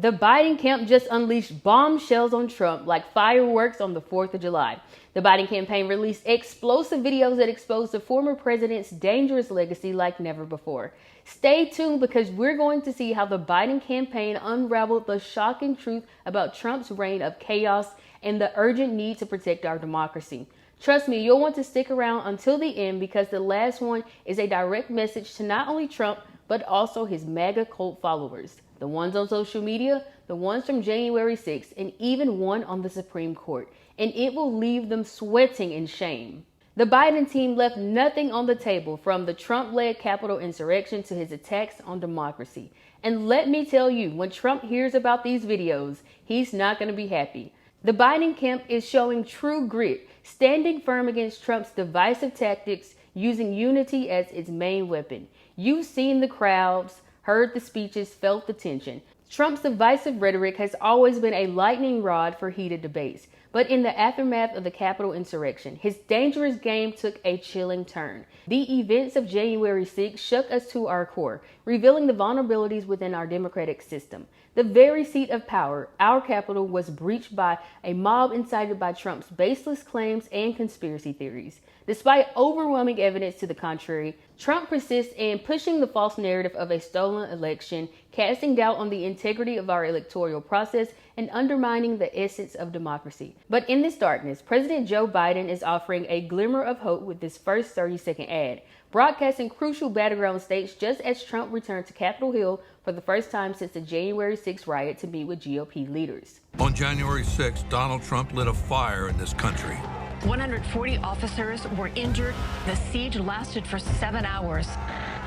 The Biden camp just unleashed bombshells on Trump like fireworks on the 4th of July. The Biden campaign released explosive videos that expose the former president's dangerous legacy like never before. Stay tuned because we're going to see how the Biden campaign unraveled the shocking truth about Trump's reign of chaos and the urgent need to protect our democracy. Trust me, you'll want to stick around until the end because the last one is a direct message to not only Trump, but also his MAGA cult followers. The ones on social media, the ones from January 6th, and even one on the Supreme Court. And it will leave them sweating in shame. The Biden team left nothing on the table, from the Trump-led Capitol insurrection to his attacks on democracy. And let me tell you, when Trump hears about these videos, he's not going to be happy. The Biden camp is showing true grit, standing firm against Trump's divisive tactics, using unity as its main weapon. You've seen the crowds, heard the speeches, felt the tension. Trump's divisive rhetoric has always been a lightning rod for heated debates. But in the aftermath of the Capitol insurrection, his dangerous game took a chilling turn. The events of January 6th shook us to our core, revealing the vulnerabilities within our democratic system. The very seat of power, our Capitol, was breached by a mob incited by Trump's baseless claims and conspiracy theories. Despite overwhelming evidence to the contrary, Trump persists in pushing the false narrative of a stolen election, casting doubt on the integrity of our electoral process, and undermining the essence of democracy. But in this darkness, President Joe Biden is offering a glimmer of hope with this first 30-second ad, broadcasting crucial battleground states just as Trump returned to Capitol Hill for the first time since the January 6th riot to meet with GOP leaders. On January 6th, Donald Trump lit a fire in this country. 140 officers were injured. The siege lasted for 7 hours.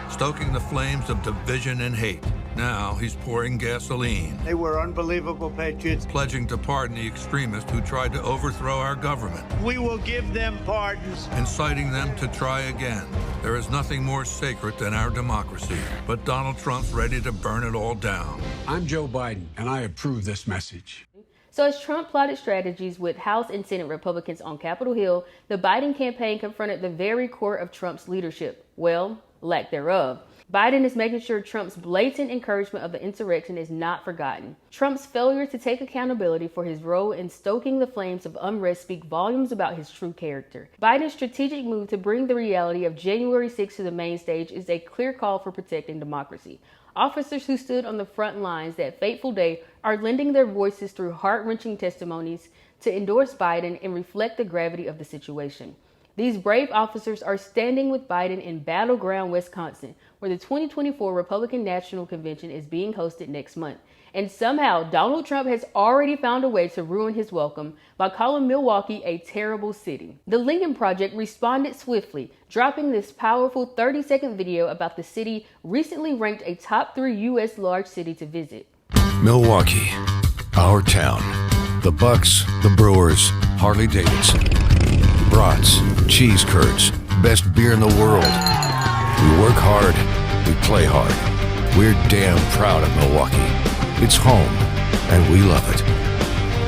Stoking the flames of division and hate. Now he's pouring gasoline. They were unbelievable patriots. Pledging to pardon the extremists who tried to overthrow our government. We will give them pardons. Inciting them to try again. There is nothing more sacred than our democracy. But Donald Trump's ready to burn it all down. I'm Joe Biden, and I approve this message. So as Trump plotted strategies with House and Senate Republicans on Capitol Hill, the Biden campaign confronted the very core of Trump's leadership. Well, lack thereof. Biden is making sure Trump's blatant encouragement of the insurrection is not forgotten. Trump's failure to take accountability for his role in stoking the flames of unrest speak volumes about his true character. Biden's strategic move to bring the reality of January 6th to the main stage is a clear call for protecting democracy. Officers who stood on the front lines that fateful day are lending their voices through heart-wrenching testimonies to endorse Biden and reflect the gravity of the situation. These brave officers are standing with Biden in battleground Wisconsin, where the 2024 Republican National Convention is being hosted next month. And somehow, Donald Trump has already found a way to ruin his welcome by calling Milwaukee a terrible city. The Lincoln Project responded swiftly, dropping this powerful 30-second video about the city recently ranked a top 3 U.S. large city to visit. Milwaukee, our town. The Bucks, the Brewers, Harley Davidson. Brats, cheese curds, best beer in the world. We work hard, we play hard. We're damn proud of Milwaukee. It's home, and we love it.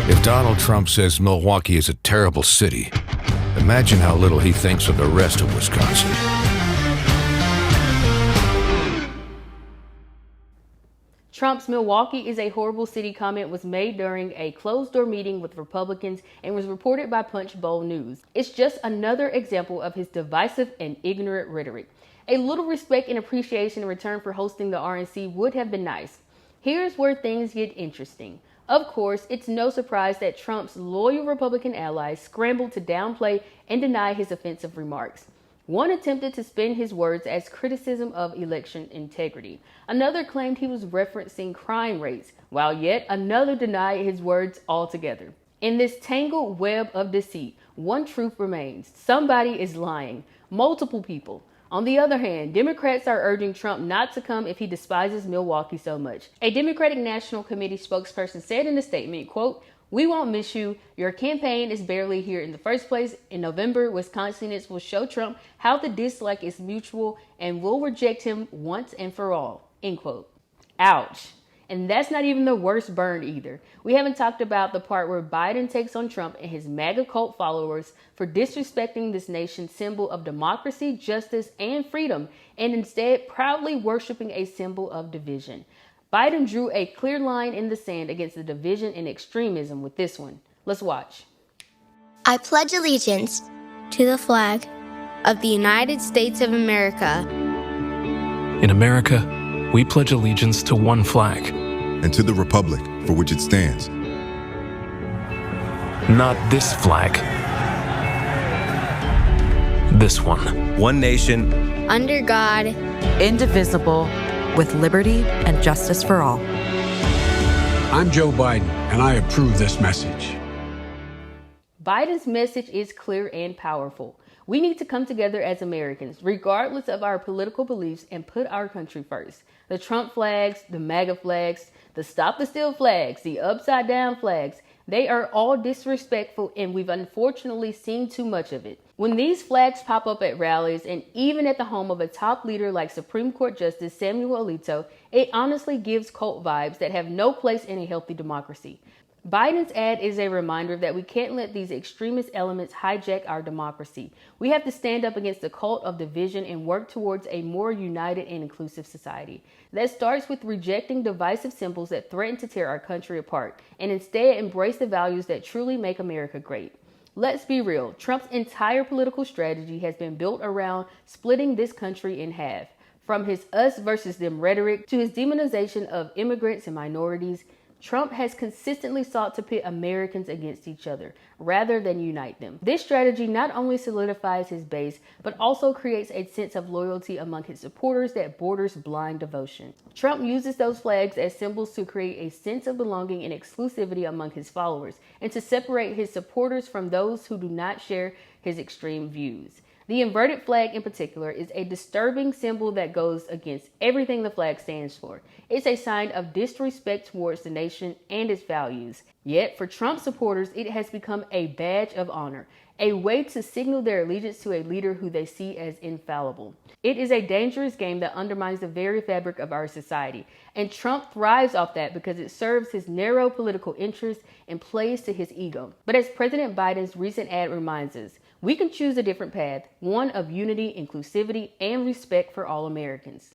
If Donald Trump says Milwaukee is a terrible city, imagine how little he thinks of the rest of Wisconsin. Trump's Milwaukee is a horrible city comment was made during a closed-door meeting with Republicans and was reported by Punch Bowl News. It's just another example of his divisive and ignorant rhetoric. A little respect and appreciation in return for hosting the RNC would have been nice. Here's where things get interesting. Of course, it's no surprise that Trump's loyal Republican allies scrambled to downplay and deny his offensive remarks. One attempted to spin his words as criticism of election integrity. Another claimed he was referencing crime rates, while yet another denied his words altogether. In this tangled web of deceit, one truth remains: somebody is lying. Multiple people. On the other hand, Democrats are urging Trump not to come if he despises Milwaukee so much. A Democratic National Committee spokesperson said in a statement, quote, "We won't miss you. Your campaign is barely here in the first place. In November, Wisconsinites will show Trump how the dislike is mutual and will reject him once and for all." End quote. Ouch. And that's not even the worst burn either. We haven't talked about the part where Biden takes on Trump and his MAGA cult followers for disrespecting this nation's symbol of democracy, justice, and freedom, and instead proudly worshiping a symbol of division. Biden drew a clear line in the sand against the division and extremism with this one. Let's watch. I pledge allegiance to the flag of the United States of America. In America, we pledge allegiance to one flag, and to the republic for which it stands. not this flag. This one. One nation, under God, indivisible, with liberty and justice for all. I'm Joe Biden, and I approve this message. Biden's message is clear and powerful. We need to come together as Americans, regardless of our political beliefs, and put our country first. The Trump flags, the MAGA flags, the Stop the Steal flags, the upside down flags, they are all disrespectful, and we've unfortunately seen too much of it. When these flags pop up at rallies and even at the home of a top leader like Supreme Court Justice Samuel Alito, it honestly gives cult vibes that have no place in a healthy democracy. Biden's ad is a reminder that we can't let these extremist elements hijack our democracy. We have to stand up against the cult of division and work towards a more united and inclusive society. That starts with rejecting divisive symbols that threaten to tear our country apart, and instead embrace the values that truly make America great. Let's be real, Trump's entire political strategy has been built around splitting this country in half. From his us versus them rhetoric to his demonization of immigrants and minorities, Trump has consistently sought to pit Americans against each other rather than unite them. This strategy not only solidifies his base, but also creates a sense of loyalty among his supporters that borders blind devotion. Trump uses those flags as symbols to create a sense of belonging and exclusivity among his followers, and to separate his supporters from those who do not share his extreme views. The inverted flag in particular is a disturbing symbol that goes against everything the flag stands for. It's a sign of disrespect towards the nation and its values. Yet, for Trump supporters, it has become a badge of honor, a way to signal their allegiance to a leader who they see as infallible. It is a dangerous game that undermines the very fabric of our society, and Trump thrives off that because it serves his narrow political interests and plays to his ego. But as President Biden's recent ad reminds us, we can choose a different path, one of unity, inclusivity, and respect for all Americans.